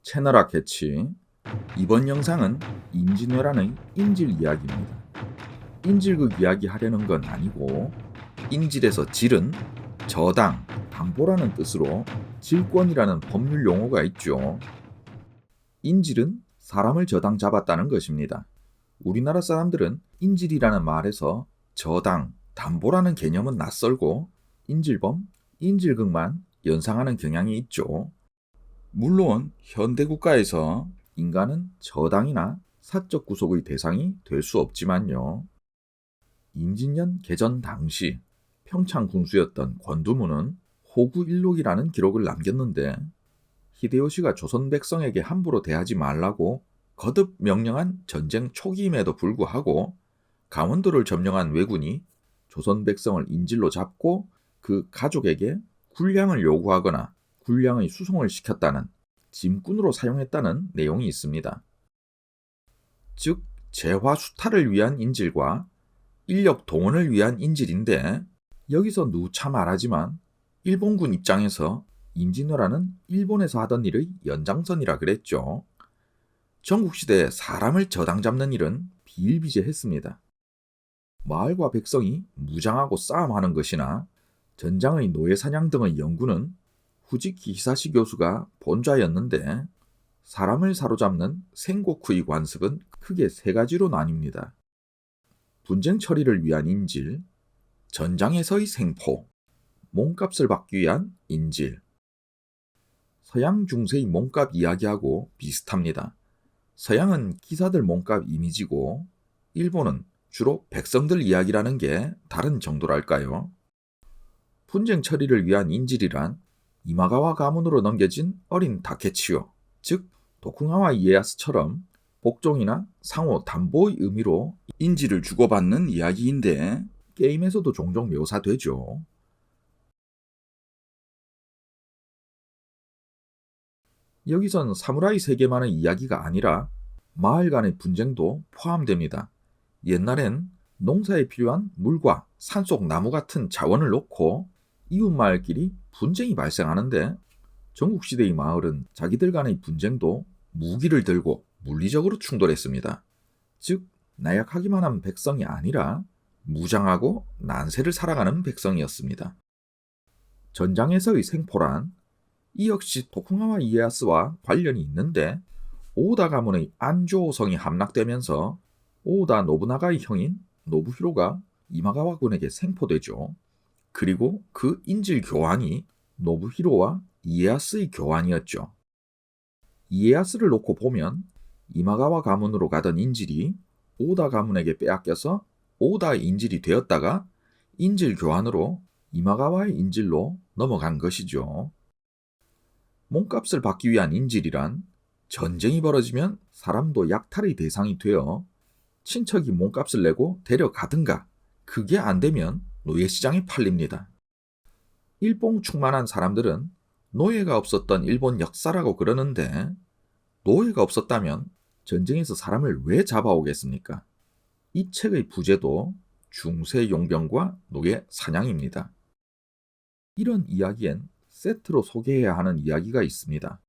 채널아 캐치. 이번 영상은 임진왜란의 인질 이야기입니다. 인질극 이야기 하려는 건 아니고, 인질에서 질은 저당, 담보라는 뜻으로 질권이라는 법률 용어가 있죠. 인질은 사람을 저당 잡았다는 것입니다. 우리나라 사람들은 인질이라는 말에서 저당, 담보라는 개념은 낯설고 인질범, 인질극만 연상하는 경향이 있죠. 물론 현대 국가에서 인간은 저당이나 사적 구속의 대상이 될 수 없지만요. 임진년 개전 당시 평창 군수였던 권두무는 호구일록이라는 기록을 남겼는데, 히데요시가 조선 백성에게 함부로 대하지 말라고 거듭 명령한 전쟁 초기임에도 불구하고 강원도를 점령한 왜군이 조선 백성을 인질로 잡고 그 가족에게 군량을 요구하거나 군량의 수송을 시켰다는, 짐꾼으로 사용했다는 내용이 있습니다. 즉, 재화 수탈을 위한 인질과 인력 동원을 위한 인질인데, 여기서 누차 말하지만 일본군 입장에서 임진왜란은 일본에서 하던 일의 연장선이라 그랬죠. 전국시대에 사람을 저당 잡는 일은 비일비재했습니다. 마을과 백성이 무장하고 싸움하는 것이나 전장의 노예사냥 등의 연구는 후지키 히사시 교수가 본좌였는데, 사람을 사로잡는 생고쿠의 관습은 크게 세 가지로 나뉩니다. 분쟁 처리를 위한 인질, 전장에서의 생포, 몸값을 받기 위한 인질. 서양 중세의 몸값 이야기하고 비슷합니다. 서양은 기사들 몸값 이미지고, 일본은 주로 백성들 이야기라는 게 다른 정도랄까요. 분쟁 처리를 위한 인질이란 이마가와 가문으로 넘겨진 어린 다케치요, 즉 도쿠가와 이에야스처럼 복종이나 상호 담보의 의미로 인질을 주고받는 이야기인데, 게임에서도 종종 묘사되죠. 여기선 사무라이 세계만의 이야기가 아니라 마을 간의 분쟁도 포함됩니다. 옛날엔 농사에 필요한 물과 산속 나무 같은 자원을 놓고 이웃 마을끼리 분쟁이 발생하는데, 전국시대의 마을은 자기들 간의 분쟁도 무기를 들고 물리적으로 충돌했습니다. 즉, 나약하기만 한 백성이 아니라 무장하고 난세를 살아가는 백성이었습니다. 전장에서의 생포란, 이 역시 도쿠가와 이에야스와 관련이 있는데, 오다 가문의 안조성이 함락되면서 오다 노부나가의 형인 노부히로가 이마가와 군에게 생포되죠. 그리고 그 인질 교환이 노부히로와 이에야스의 교환이었죠. 이에야스를 놓고 보면 이마가와 가문으로 가던 인질이 오다 가문에게 빼앗겨서 오다의 인질이 되었다가 인질 교환으로 이마가와의 인질로 넘어간 것이죠. 몸값을 받기 위한 인질이란, 전쟁이 벌어지면 사람도 약탈의 대상이 되어 친척이 몸값을 내고 데려가든가, 그게 안 되면 노예시장에 팔립니다. 일봉충만한 사람들은 노예가 없었던 일본 역사라고 그러는데, 노예가 없었다면 전쟁에서 사람을 왜 잡아오겠습니까? 이 책의 부제도 중세 용병과 노예 사냥입니다. 이런 이야기엔 세트로 소개해야 하는 이야기가 있습니다.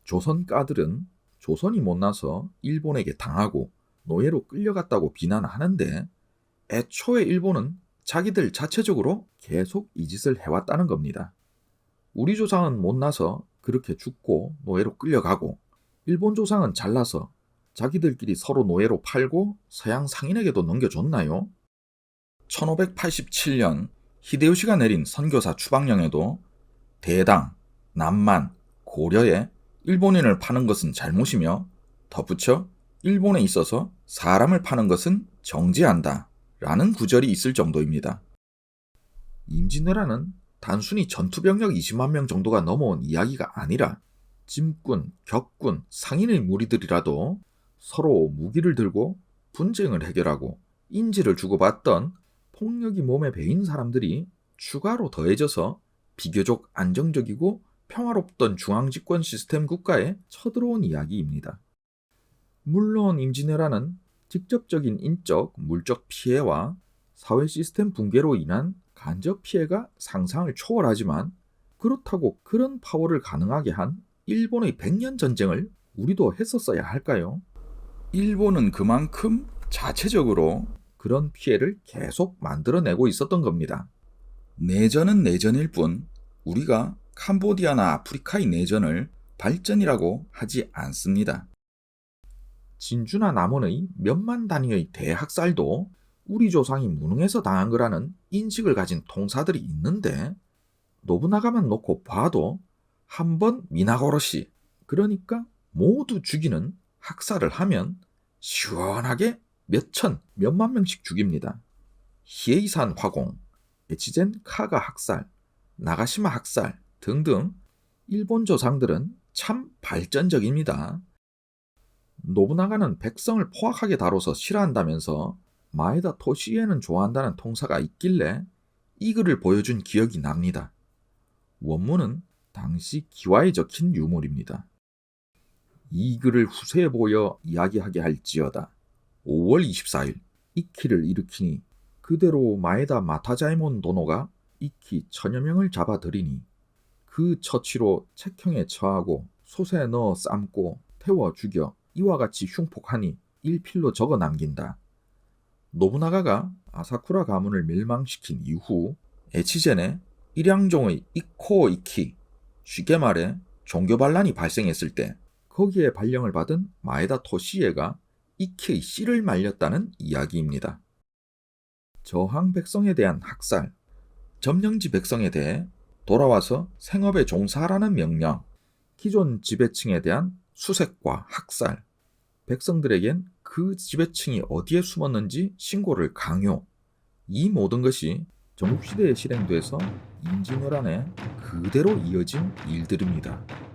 조선 까들은 조선이 못나서 일본에게 당하고 노예로 끌려갔다고 비난하는데, 애초에 일본은 자기들 자체적으로 계속 이 짓을 해왔다는 겁니다. 우리 조상은 못나서 그렇게 죽고 노예로 끌려가고, 일본 조상은 잘나서 자기들끼리 서로 노예로 팔고 서양 상인에게도 넘겨줬나요? 1587년 히데요시가 내린 선교사 추방령에도 대당, 남만, 고려에 일본인을 파는 것은 잘못이며, 덧붙여 일본에 있어서 사람을 파는 것은 정지한다 라는 구절이 있을 정도입니다. 임진왜란은 단순히 전투병력 20만 명 정도가 넘어온 이야기가 아니라, 짐꾼, 격군, 상인의 무리들이라도 서로 무기를 들고 분쟁을 해결하고 인질을 주고받던 폭력이 몸에 배인 사람들이 추가로 더해져서 비교적 안정적이고 평화롭던 중앙집권 시스템 국가에 쳐들어온 이야기입니다. 물론 임진왜란은 직접적인 인적, 물적 피해와 사회 시스템 붕괴로 인한 간접 피해가 상상을 초월하지만, 그렇다고 그런 파워를 가능하게 한 일본의 100년 전쟁을 우리도 했었어야 할까요? 일본은 그만큼 자체적으로 그런 피해를 계속 만들어내고 있었던 겁니다. 내전은 내전일 뿐 우리가 캄보디아나 아프리카의 내전을 발전이라고 하지 않습니다. 진주나 남원의 몇만 단위의 대학살도 우리 조상이 무능해서 당한 거라는 인식을 가진 통사들이 있는데 노부나가만 놓고 봐도 한 번 미나고로시, 그러니까 모두 죽이는 학살을 하면 시원하게 몇천, 몇만 명씩 죽입니다. 히에이산 화공, 에치젠 카가 학살, 나가시마 학살 등등 일본 조상들은 참 발전적입니다. 노부나가는 백성을 포악하게 다뤄서 싫어한다면서 마에다 토시에는 좋아한다는 통사가 있길래 이 글을 보여준 기억이 납니다. 원문은 당시 기와에 적힌 유물입니다. 이 글을 후세에 보여 이야기하게 할지어다. 5월 24일 이키를 일으키니 그대로 마에다 마타자이몬 도노가 이키 천여 명을 잡아들이니 그 처치로 책형에 처하고 솥에 넣어 삶고 태워 죽여 이와 같이 흉폭하니 일필로 적어 남긴다. 노부나가가 아사쿠라 가문을 멸망시킨 이후 에치젠에 일양종의 이코 이키, 쉽게 말해 종교반란이 발생했을 때 거기에 발령을 받은 마에다 토시에가 이키의 씨를 말렸다는 이야기입니다. 저항 백성에 대한 학살, 점령지 백성에 대해 돌아와서 생업에 종사하라는 명령, 기존 지배층에 대한 수색과 학살, 백성들에겐 그 지배층이 어디에 숨었는지 신고를 강요, 이 모든 것이 전국시대에 실행돼서 임진왜란에 그대로 이어진 일들입니다.